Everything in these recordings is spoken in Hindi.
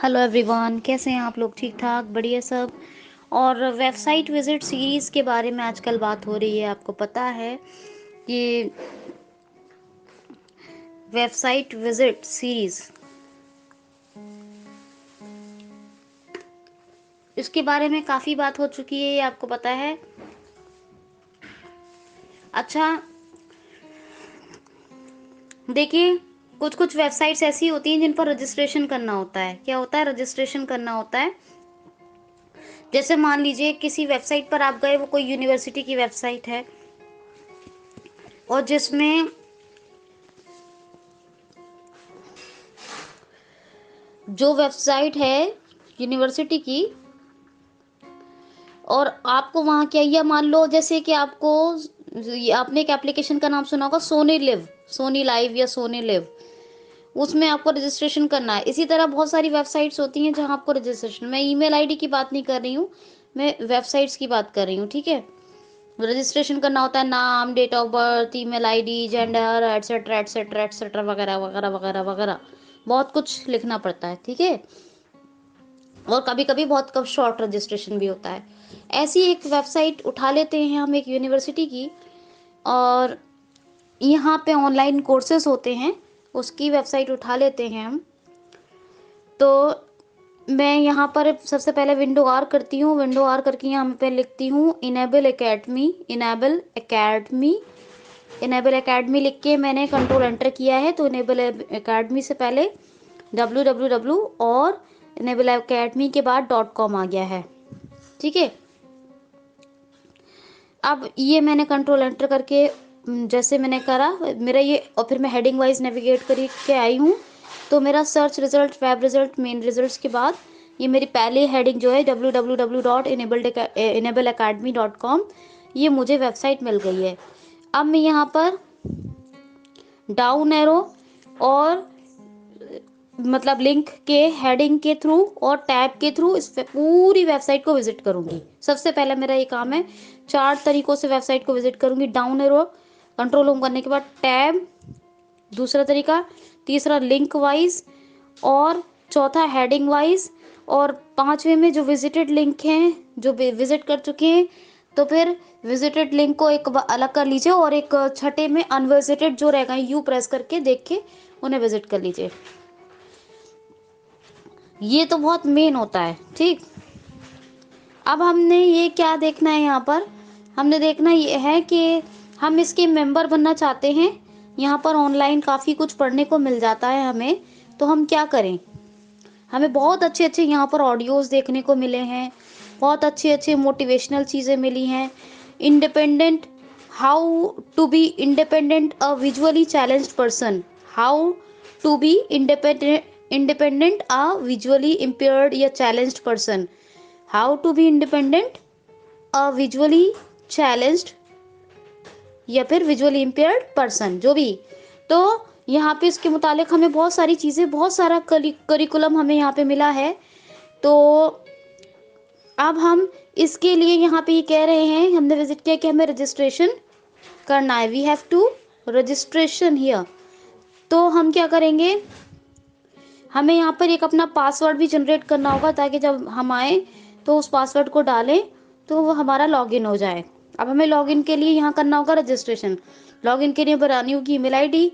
हेलो एवरीवन, कैसे हैं आप लोग? ठीक ठाक, बढ़िया सब। और वेबसाइट विजिट सीरीज़ के बारे में आजकल बात हो रही है। आपको पता है कि वेबसाइट विजिट सीरीज़, इसके बारे में काफ़ी बात हो चुकी है, ये आपको पता है। अच्छा, देखिए, कुछ कुछ वेबसाइट्स ऐसी होती हैं जिन पर रजिस्ट्रेशन करना होता है। क्या होता है? रजिस्ट्रेशन करना होता है। जैसे मान लीजिए किसी वेबसाइट पर आप गए, वो कोई यूनिवर्सिटी की वेबसाइट है और जिसमें जो वेबसाइट है यूनिवर्सिटी की, और आपको वहाँ क्या, या मान लो जैसे कि आपको, आपने एक एप्लीकेशन का नाम सुना होगा, सोनी लिव, सोनी लाइव या सोनी लिव, उसमें आपको रजिस्ट्रेशन करना है। इसी तरह बहुत सारी वेबसाइट्स होती हैं जहाँ आपको रजिस्ट्रेशन, मैं ईमेल आईडी की बात नहीं कर रही हूँ, मैं वेबसाइट्स की बात कर रही हूँ, ठीक है। रजिस्ट्रेशन करना होता है, नाम, date of birth, email ID, gender, etcetera etcetera etcetera, वगैरह वगैरह वगैरह वगैरह, बहुत कुछ लिखना पड़ता है, ठीक है। और कभी कभी बहुत कम शॉर्ट रजिस्ट्रेशन भी होता है। ऐसी एक वेबसाइट उठा लेते हैं हम, एक यूनिवर्सिटी की, और यहाँ पे ऑनलाइन कोर्सेज होते हैं, उसकी वेबसाइट उठा लेते हैं हम। तो मैं यहाँ पर सबसे पहले विंडो आर करती हूँ। विंडो आर करके यहाँ पे लिखती हूँ enable academy, enable academy, enable academy लिख के मैंने कंट्रोल एंटर किया है। तो इनेबल एकेडमी से पहले www और इनेबल एकेडमी के बाद .com आ गया है, ठीक है। अब ये मैंने कंट्रोल एंटर करके जैसे मैंने करा मेरा ये, और फिर मैं हेडिंग वाइज नेविगेट करके आई हूँ। तो मेरा search result, web result, main results के बाद ये मेरी पहली हेडिंग जो है www.enabledacademy.com, ये मुझे वेबसाइट मिल गई है। अब मैं यहाँ पर डाउन एरो और मतलब लिंक के, हेडिंग के थ्रू और टैब के थ्रू इस पूरी वेबसाइट को विजिट करूंगी। सबसे पहले मेरा ये काम है, 4 तरीकों से वेबसाइट को विजिट करूंगी। डाउन एरो, कंट्रोल होम करने के बाद टैब, दूसरा तरीका, तीसरा लिंक वाइज, और चौथा हेडिंग वाइज, और पांचवे में जो विजिटेड लिंक हैं, जो विजिट कर चुके हैं, तो फिर विजिटेड लिंक को एक अलग कर लीजिए, और एक छठे में अनविजिटेड जो रहेगा, यू प्रेस करके देख के उन्हें विजिट कर लीजिए। ये तो बहुत मेन होता है, ठीक। अब हमने ये क्या देखना है, यहाँ पर हमने देखना ये है कि हम इसके मेंबर बनना चाहते हैं। यहाँ पर ऑनलाइन काफ़ी कुछ पढ़ने को मिल जाता है हमें, तो हम क्या करें, हमें बहुत अच्छे अच्छे यहाँ पर ऑडियोज़ देखने को मिले हैं, बहुत अच्छे अच्छे मोटिवेशनल चीज़ें मिली हैं। Independent, how to be independent a visually challenged person, how to be independent a visually impaired या challenged person, how to be independent a visually challenged या फिर विजुअली इम्पेयर्ड पर्सन, जो भी। तो यहाँ पे इसके मुतालिक हमें बहुत सारी चीज़ें, बहुत सारा करिकुलम हमें यहाँ पे मिला है। तो अब हम इसके लिए यहाँ पे ये कह रहे हैं, हमने विजिट किया कि हमें रजिस्ट्रेशन करना है, we have to registration here. तो हम क्या करेंगे, हमें यहाँ पर एक अपना पासवर्ड भी जनरेट करना होगा, ताकि जब हम आए तो उस पासवर्ड को डालें तो वो हमारा लॉगिन हो जाए। अब हमें लॉगिन के लिए यहाँ करना होगा रजिस्ट्रेशन। लॉगिन के लिए बनानी होगी ईमेल आईडी,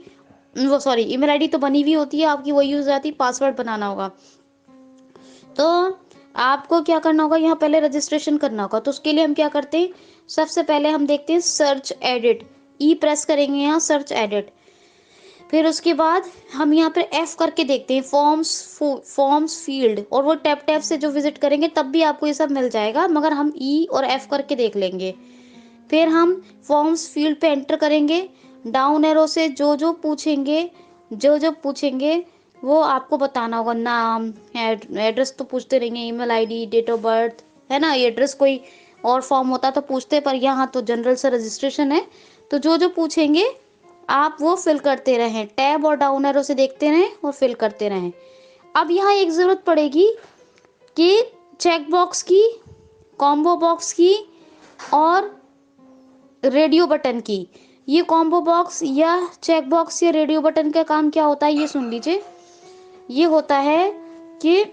वो सॉरी, ईमेल आईडी तो बनी हुई होती है आपकी, वही यूज आती है, पासवर्ड बनाना होगा। तो आपको क्या करना होगा, यहाँ पहले रजिस्ट्रेशन करना होगा। तो उसके लिए हम क्या करते हैं, सबसे पहले हम देखते हैं सर्च एडिट, ई प्रेस करेंगे यहाँ, सर्च एडिट। फिर उसके बाद हम यहाँ पर एफ करके देखते हैं, फॉर्म्स फील्ड, और वो टैब टैब से जो विजिट करेंगे तब भी आपको ये सब मिल जाएगा, मगर हम ई और एफ करके देख लेंगे। फिर हम फॉर्म्स फील्ड पे एंटर करेंगे, डाउन एरो से जो जो पूछेंगे, जो जो पूछेंगे वो आपको बताना होगा। नाम, एड्रेस तो पूछते रहेंगे, email ID, date of birth, है ना। ये एड्रेस कोई और फॉर्म होता तो पूछते, पर यहाँ तो जनरल से रजिस्ट्रेशन है, तो जो जो पूछेंगे आप वो फिल करते रहें, टैब और डाउन एरो से देखते रहें और फिल करते रहें। अब यहाँ एक ज़रूरत पड़ेगी कि चेक बॉक्स की, कॉम्बो बॉक्स की और रेडियो बटन की। ये कॉम्बो बॉक्स या चेक बॉक्स या रेडियो बटन का काम क्या होता है, ये सुन लीजिए। ये होता है कि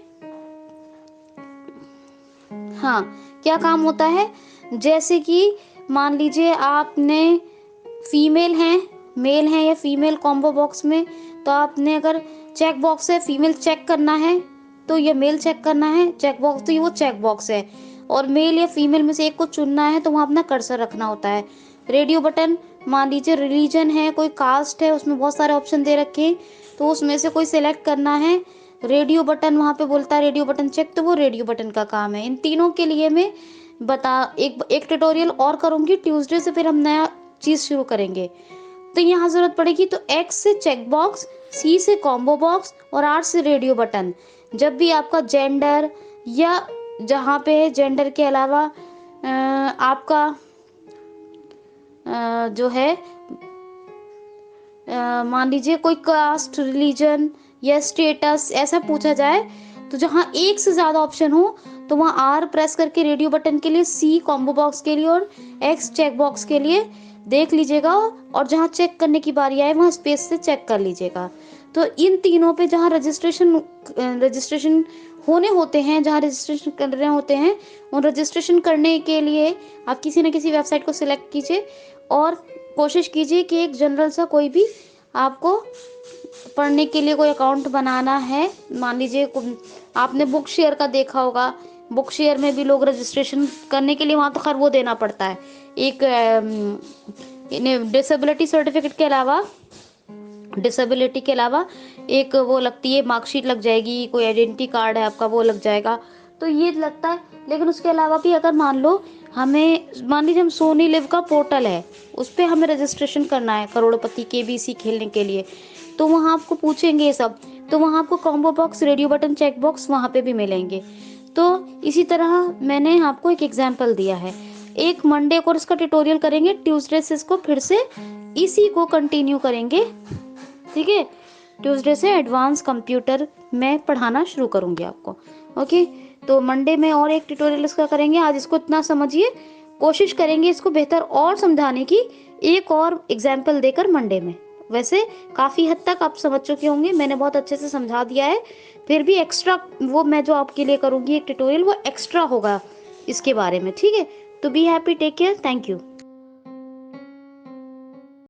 हाँ, क्या काम होता है, जैसे कि मान लीजिए आपने फीमेल हैं, मेल हैं या फीमेल कॉम्बो बॉक्स में, तो आपने अगर चेक बॉक्स है फीमेल चेक करना है तो ये मेल चेक करना है, चेक बॉक्स तो ये वो चेक बॉक्स है, और मेल या फीमेल में से एक को चुनना है तो वहाँ अपना कर्सर रखना होता है। रेडियो बटन, मान लीजिए रिलीजन है, कोई कास्ट है, उसमें बहुत सारे ऑप्शन दे रखे हैं तो उसमें से कोई सिलेक्ट करना है। रेडियो बटन वहाँ पे बोलता है रेडियो बटन चेक, तो वो रेडियो बटन का काम है। इन तीनों के लिए मैं एक ट्यूटोरियल और करूँगी ट्यूसडे से, फिर हम नया चीज़ शुरू करेंगे। तो यहाँ ज़रूरत पड़ेगी तो एक्स से चेक बॉक्स, सी से कॉम्बो बॉक्स और आर से रेडियो बटन। जब भी आपका जेंडर या जहाँ पे जेंडर के अलावा आपका जो है मान लीजिए कोई कास्ट, रिलीजन या स्टेटस ऐसा पूछा जाए, तो जहाँ एक से ज़्यादा ऑप्शन हो तो वहाँ आर प्रेस करके रेडियो बटन के लिए, सी कॉम्बो बॉक्स के लिए और एक्स चेक बॉक्स के लिए देख लीजिएगा, और जहाँ चेक करने की बारी आए वहाँ स्पेस से चेक कर लीजिएगा। तो इन तीनों पे जहाँ रजिस्ट्रेशन होने होते हैं, जहाँ रजिस्ट्रेशन कर रहे होते हैं, उन रजिस्ट्रेशन करने के लिए आप किसी न किसी वेबसाइट को सिलेक्ट कीजिए और कोशिश कीजिए कि एक जनरल सा कोई भी आपको पढ़ने के लिए कोई अकाउंट बनाना है। मान लीजिए आपने बुक शेयर का देखा होगा, बुक शेयर में भी लोग रजिस्ट्रेशन करने के लिए वहाँ तो खैर वो देना पड़ता है, एक डिसेबिलिटी सर्टिफिकेट के अलावा एक वो लगती है, मार्कशीट लग जाएगी, कोई आइडेंटिटी कार्ड है आपका वो लग जाएगा, तो ये लगता है। लेकिन उसके अलावा भी अगर मान लीजिए हम सोनी लिव का पोर्टल है, उस पर हमें रजिस्ट्रेशन करना है करोड़पति KBC खेलने के लिए, तो वहाँ आपको पूछेंगे ये सब, तो वहाँ आपको combo box, radio button, check box वहाँ पे भी मिलेंगे। तो इसी तरह मैंने आपको एक एग्जाम्पल दिया है। एक मंडे को इसका ट्यूटोरियल करेंगे, ट्यूसडे से इसको फिर से इसी को कंटिन्यू करेंगे, ठीक है। ट्यूसडे से एडवांस कंप्यूटर में पढ़ाना शुरू करूँगी आपको, ओके। तो मंडे में और एक ट्यूटोरियल इसका करेंगे। आज इसको इतना समझिए, कोशिश करेंगे इसको बेहतर और समझाने की, एक और एग्जाम्पल देकर मंडे में। वैसे काफ़ी हद तक आप समझ चुके होंगे, मैंने बहुत अच्छे से समझा दिया है, फिर भी एक्स्ट्रा वो मैं जो आपके लिए करूँगी एक ट्यूटोरियल, वो एक्स्ट्रा होगा इसके बारे में, ठीक है। तो be happy, take care, thank you.